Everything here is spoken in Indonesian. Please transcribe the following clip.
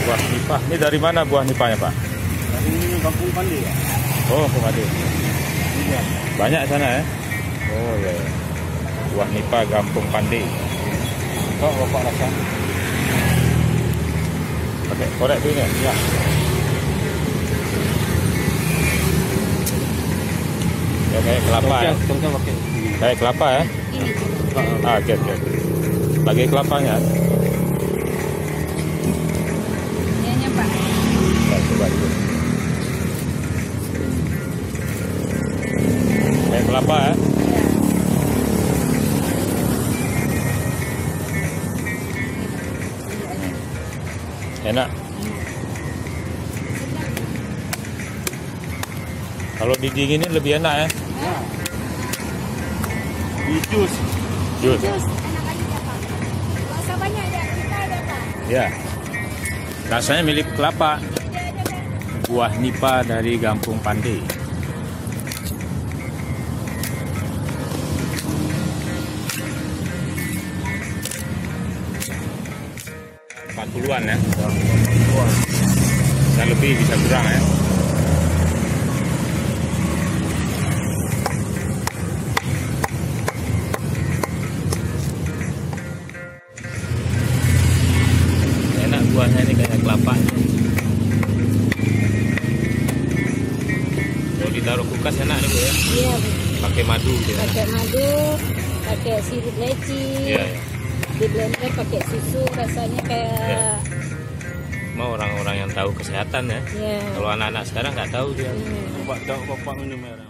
Buah nipah. Ini dari mana buah nipahnya, Pak? Dari Kampung Pandi ya. Oh, Padi. Iya. Banyak sana ya? Oh ya. Buah nipah Kampung Pandi. Kok bapak rasa? Pakai korek tuh ini. Ya. Ya kayak kelapa ya. Contoh pakai. Kayak kelapa ya. Ah, oke. Pakai kelapanya. Ini Pak. Ya, coba dulu. Kayak kelapa ya. Enak. Kalau didinginin lebih enak ya. Di jus. Jus. Jus enak aja Pak. Rasa banyak ya, kita ada Pak. Ya. Rasanya milik kelapa. Buah nipah dari Kampung Pandi. An ya. Bisa lebih, bisa kurang ya. Enak buahnya ini kayak kelapa. Kalau ditaruh kulkas enak nih Bu ya. Iya, Bu. Pakai madu gitu. Pakai madu, pakai sirup leci. Iya. Di blender pakai susu, rasanya kayak Ya. Mau orang-orang yang tahu kesehatan ya. Iya. Kalau anak-anak sekarang nggak tahu dia. Bapak tahu bapak minum merah.